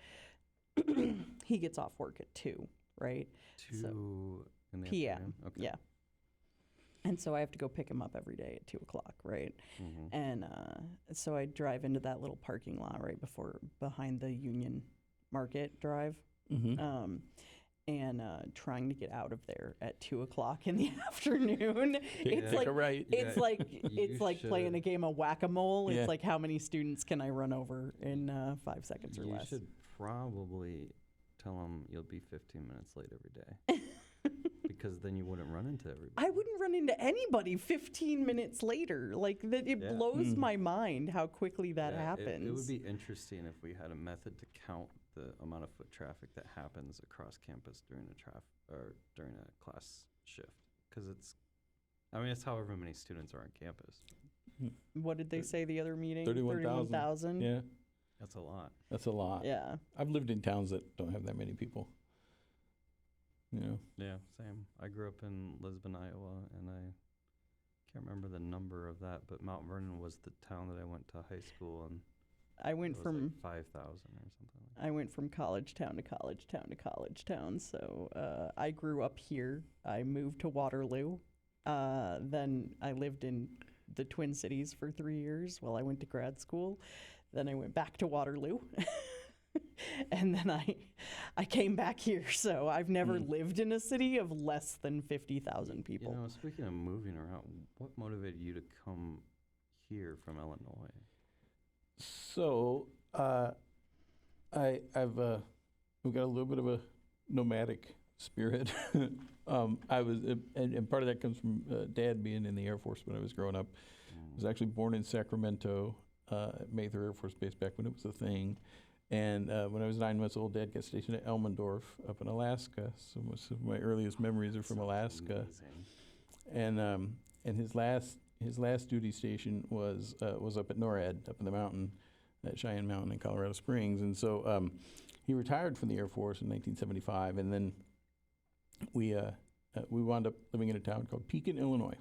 he gets off work at 2, right? 2 in the PM. afternoon? Okay. Yeah. And so I have to go pick him up every day at 2:00, right? Mm-hmm. And so I drive into that little parking lot right behind the Union Market Drive, Mm-hmm. and trying to get out of there at 2:00 in the afternoon. It's Take like a right. it's Yeah. like You it's like playing a should- game of whack-a-mole. Yeah. It's like, how many students can I run over in 5 seconds or You less? should probably tell them you'll be 15 minutes late every day. Because then you wouldn't run into everybody. I wouldn't run into anybody 15 minutes later. Like, that, it Yeah. blows Mm. my mind how quickly that Yeah, happens. It would be interesting if we had a method to count the amount of foot traffic that happens across campus during during a class shift. Because it's however many students are on campus. What did they say the other meeting? 31,000. Yeah. That's a lot. That's a lot. Yeah. I've lived in towns that don't have that many people. Yeah, same. I grew up in Lisbon, Iowa, and I can't remember the number of that, but Mount Vernon was the town that I went to high school, and I went it was from like 5,000 or something like that. I went from college town to college town to college town. So I grew up here. I moved to Waterloo. Then I lived in the Twin Cities for 3 years while I went to grad school. Then I went back to Waterloo. And then I came back here. So I've never lived in a city of less than 50,000 people. Speaking of moving around, what motivated you to come here from Illinois? So we've got a little bit of a nomadic spirit. I was, and part of that comes from Dad being in the Air Force when I was growing up. I was actually born in Sacramento at Mather Air Force Base back when it was a thing. And when I was 9 months old, Dad got stationed at Elmendorf up in Alaska. So most of my earliest memories are from Alaska. Amazing. And his last duty station was up at NORAD, up in the mountain, at Cheyenne Mountain in Colorado Springs. And so he retired from the Air Force in 1975, and then we wound up living in a town called Pekin, Illinois.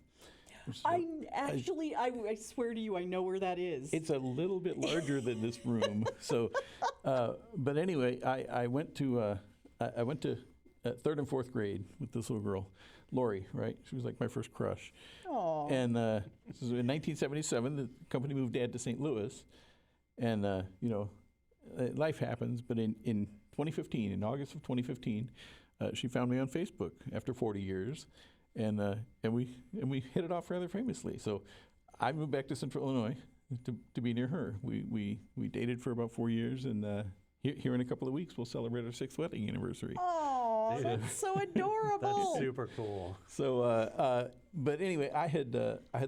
I swear to you, I know where that is. It's a little bit larger than this room. So, but anyway, I went to third and fourth grade with this little girl, Lori. Right, she was like my first crush. Aww. And this was in 1977. The company moved Dad to St. Louis, and life happens. But in 2015, in August of 2015, she found me on Facebook after 40 years. And we hit it off rather famously. So I moved back to Central Illinois to be near her. We dated for about 4 years, and here in a couple of weeks we'll celebrate our 6th wedding anniversary. Oh, that's so adorable. That's super cool. So, but anyway, I had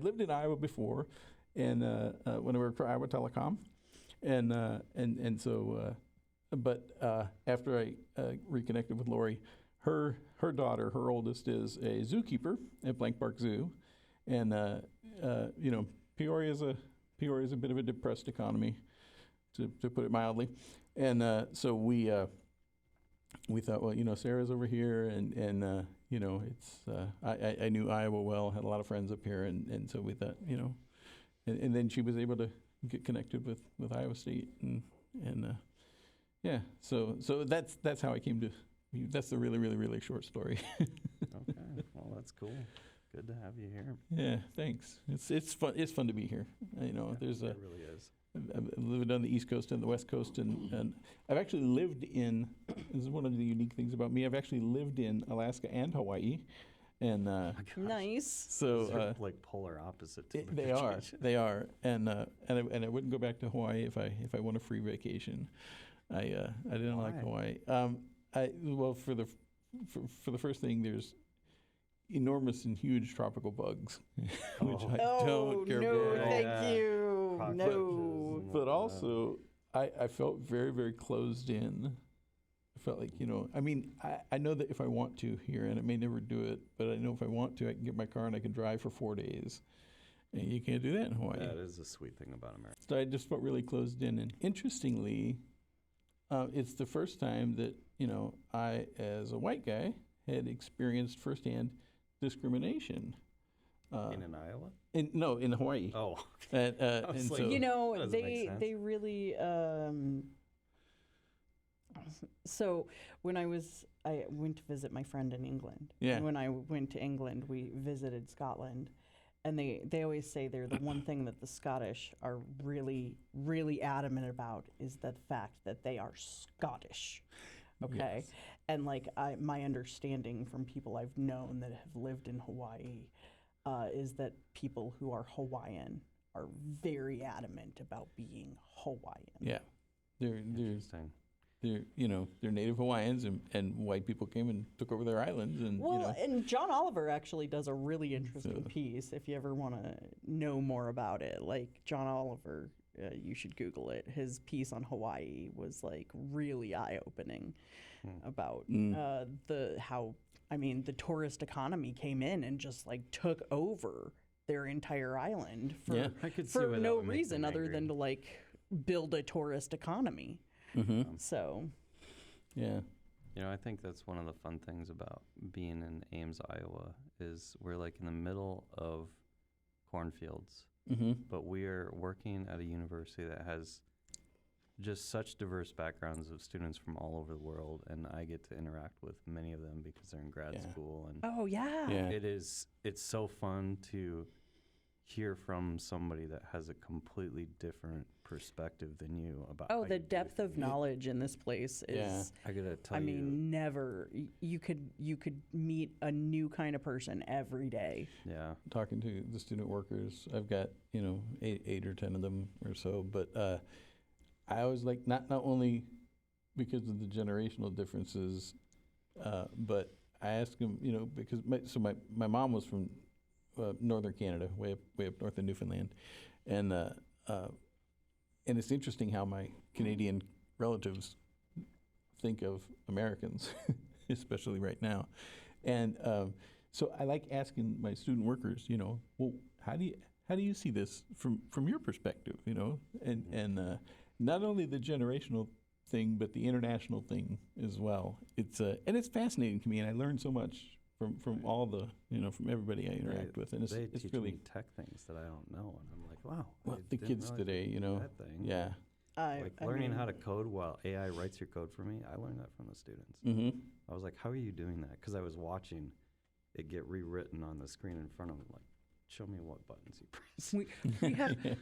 lived in Iowa before, and when I worked for Iowa Telecom, and so, but after I reconnected with Lori. Her daughter, her oldest, is a zookeeper at Blank Park Zoo, and Peoria's a bit of a depressed economy, to put it mildly, and so we thought, well, Sarah's over here, and it's I knew Iowa well, had a lot of friends up here, and so we thought, and then she was able to get connected with Iowa State, and yeah. So that's how I came to. That's the really short story. Okay, well, that's cool. Good to have you here. Yeah, thanks. It's fun. It's fun to be here. You know, It really is. I've lived on the East Coast and the West Coast, and I've actually lived in. This is one of the unique things about me. I've actually lived in Alaska and Hawaii, and Oh my gosh. Nice. so They're like polar opposite. To my they are. vacation. They are, and I wouldn't go back to Hawaii if I want a free vacation. I didn't like Why? Hawaii. Well, for the first thing, there's enormous and huge tropical bugs, which I don't care no, for at all. thank Yeah. you. Cockroaches No. and But whatnot. also, I felt very closed in. I felt like, I mean, I know that if I want to here, and I may never do it, but I know if I want to, I can get my car and I can drive for 4 days. And you can't do that in Hawaii. That is a sweet thing about America. So I just felt really closed in. And interestingly, it's the first time that, I, as a white guy, had experienced firsthand discrimination. In Iowa? In Hawaii. Oh, And, was and like, so, You know, That doesn't make sense. they really. So when I went to visit my friend in England. Yeah. And when I went to England, we visited Scotland, and they always say they're the one thing that the Scottish are really adamant about is the fact that they are Scottish. Okay. Yes. And like my understanding from people I've known that have lived in Hawaii is that people who are Hawaiian are very adamant about being Hawaiian. yeah, they're interesting. they're native Hawaiians, and white people came and took over their islands, and Well, and John Oliver actually does a really interesting So- piece if you ever want to know more about it. Like John Oliver, you should Google it. His piece on Hawaii was like really eye-opening about the tourist economy came in and just like took over their entire island for Yeah. I could see for why that no would make reason them other angry. than to like build a tourist economy. So yeah, I think that's one of the fun things about being in Ames, Iowa, is we're like in the middle of cornfields, but we are working at a university that has just such diverse backgrounds of students from all over the world, and I get to interact with many of them because they're in grad Yeah. school, and oh yeah. yeah. it's so fun to hear from somebody that has a completely different perspective than you about Oh, how the you do depth of things. knowledge in this place is. Yeah. I gotta tell I you, mean, never. You could meet a new kind of person every day. yeah, Talking to the student workers, I've got eight or 10 of them or so, but I always like not only because of the generational differences, but I ask them, because my mom was from northern Canada, way up north in Newfoundland, and it's interesting how my Canadian relatives think of Americans, especially right now, and so I like asking my student workers, well, how do you see this from your perspective, and not only the generational thing, but the international thing as well. It's fascinating to me, and I learn so much from all the from everybody I interact with, and they it's teach really me tech things that I don't know, and I'm like, wow. well, I the didn't kids realize today, we could do that thing. yeah, Like learning how to code while AI writes your code for me, I learned that from the students. mm-hmm. I was like, how are you doing that? Because I was watching it get rewritten on the screen in front of them. Like, show me what buttons you press.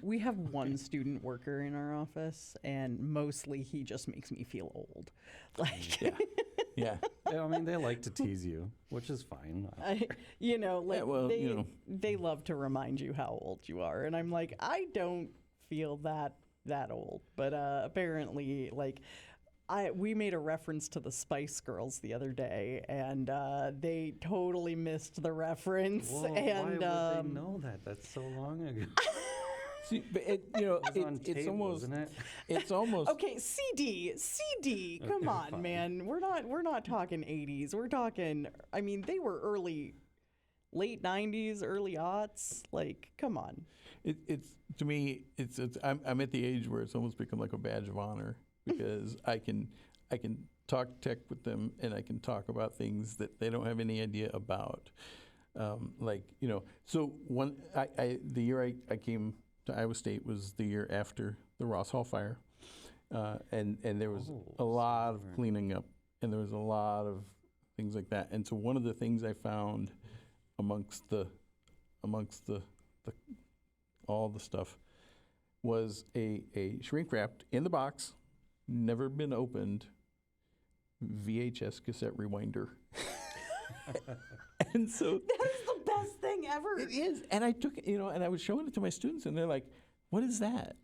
We have one student worker in our office, and mostly he just makes me feel old. Like, yeah. Yeah, I mean, they like to tease you, which is fine. they love to remind you how old you are, and I'm like, I don't feel that old, but apparently, like, we made a reference to the Spice Girls the other day, and they totally missed the reference. Well, and why would they know that? That's so long ago. See, but It was on it's tape, almost wasn't it? it's almost okay, CD. Come on, fine. man. We're not talking 80s. We're talking. I mean, they were late 90s, early aughts. Like, come on. it's to me it's I'm at the age where it's almost become like a badge of honor because I can talk tech with them, and I can talk about things that they don't have any idea about. So the year I came to Iowa State was the year after the Ross Hall fire, and there was a lot of cleaning up, and there was a lot of things like that. And so one of the things I found amongst the all the stuff was a shrink wrapped in the box, never been opened VHS cassette rewinder. And so That's the best thing ever. it is. And I took it, and I was showing it to my students, and they're like, "What is that?"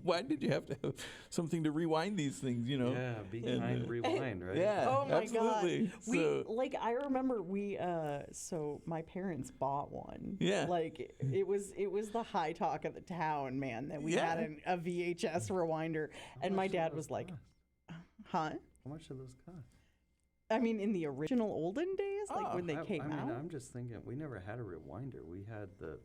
Why did you have to have something to rewind these things? Yeah, be kind, rewind, right? Yeah, Oh my absolutely. God. I remember so my parents bought one. Yeah. Like it was the high talk of the town, man, that we had a VHS rewinder. And my dad was like, huh? How much did those cost? I mean, in the original olden days, like when they came out. I'm just thinking, we never had a rewinder. We had the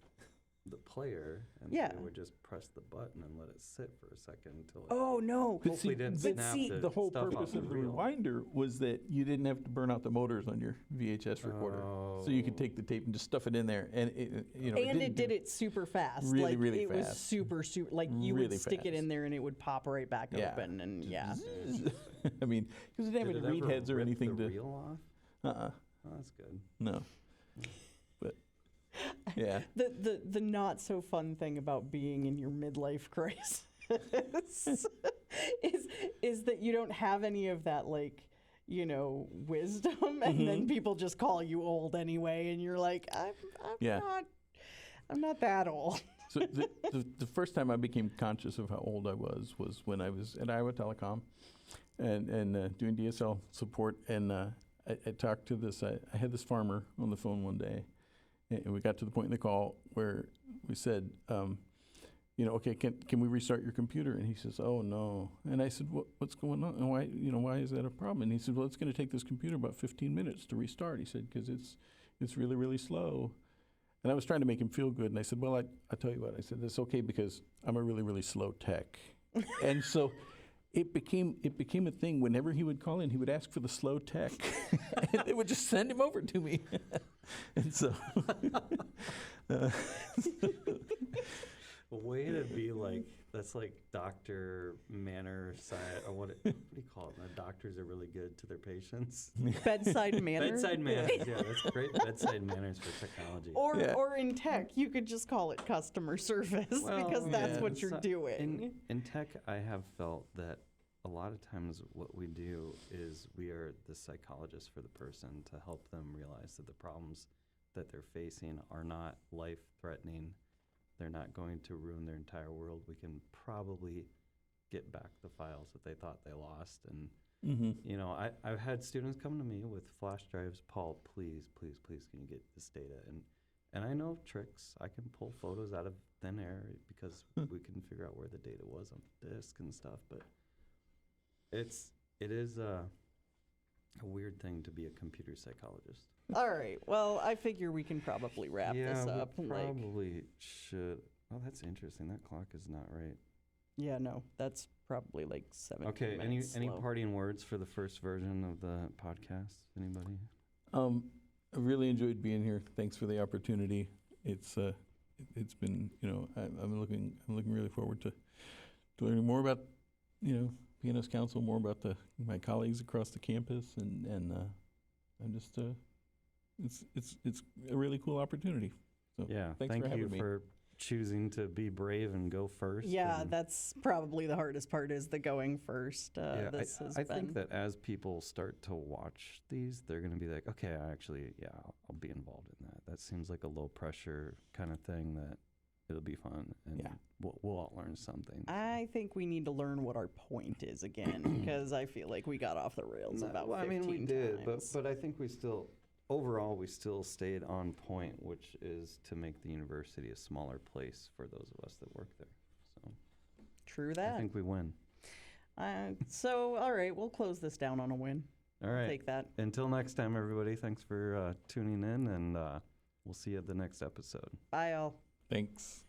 player, and Yeah. we would just press the button and let it sit for a second until it Oh no! hopefully didn't snap the whole stuff purpose off of the reel. rewinder was that you didn't have to burn out the motors on your VHS recorder, so you could take the tape and just stuff it in there, and it did it super fast. Really, like, really it was fast. super. Like you Really would stick it fast. in there and it would pop right back open, and yeah. I mean, because it didn't have Did any it read ever heads or rip anything the to. reel off? Oh, that's good. No. But yeah. The not so fun thing about being in your midlife crisis is that you don't have any of that, like, wisdom, and then people just call you old anyway, and you're like, I'm not that old. So the first time I became conscious of how old I was when I was at Iowa Telecom and doing DSL support, and I talked to this. I had this farmer on the phone one day, and we got to the point in the call where we said, okay, can we restart your computer? And he says, oh no. And I said, what's going on? And why is that a problem? And he said, well, it's going to take this computer about 15 minutes to restart. He said, because it's really, really slow. And I was trying to make him feel good, and I said, well, I tell you what. I said, it's okay because I'm a really, really slow tech. And so it became a thing. Whenever he would call in, he would ask for the slow tech, and they would just send him over to me. And so, Way to be like, that's like Dr. Manner side, or what do you call it? The doctors are really good to their patients. Bedside manner. Bedside manners, yeah, that's great. Bedside manners for technology. Or in tech, you could just call it customer service because that's what you're doing. In tech, I have felt that a lot of times what we do is we are the psychologist for the person to help them realize that the problems that they're facing are not life-threatening. They're not going to ruin their entire world. We can probably get back the files that they thought they lost. And, I've had students come to me with flash drives. Paul, please, please, please, can you get this data? And I know tricks. I can pull photos out of thin air because we can figure out where the data was on the disk and stuff. But it is a weird thing to be a computer psychologist. All right. Well, I figure we can probably wrap this up. We probably should. Oh, that's interesting. That clock is not right. Yeah, no, that's probably like 17 Okay. minutes Any slow. parting words for the first version of the podcast? Anybody? I really enjoyed being here. Thanks for the opportunity. It's been, I'm looking really forward to learning more about, PNS Council, more about my colleagues across the campus, and I'm just it's a really cool opportunity. So Yeah. thanks Thank for having you me. for choosing to be brave and go first. Yeah, and that's probably the hardest part is the going first. I think that as people start to watch these, they're going to be like, okay, I'll be involved in that. That seems like a low pressure kind of thing that it'll be fun, and we'll all learn something. I think we need to learn what our point is again, because I feel like we got off the rails about 15 we did, times. but I think we still stayed on point, which is to make the university a smaller place for those of us that work there. So True that. I think we win. So, all right, we'll close this down on a win. All right. Take that. Until next time, everybody, thanks for tuning in, and we'll see you at the next episode. Bye, all. Thanks.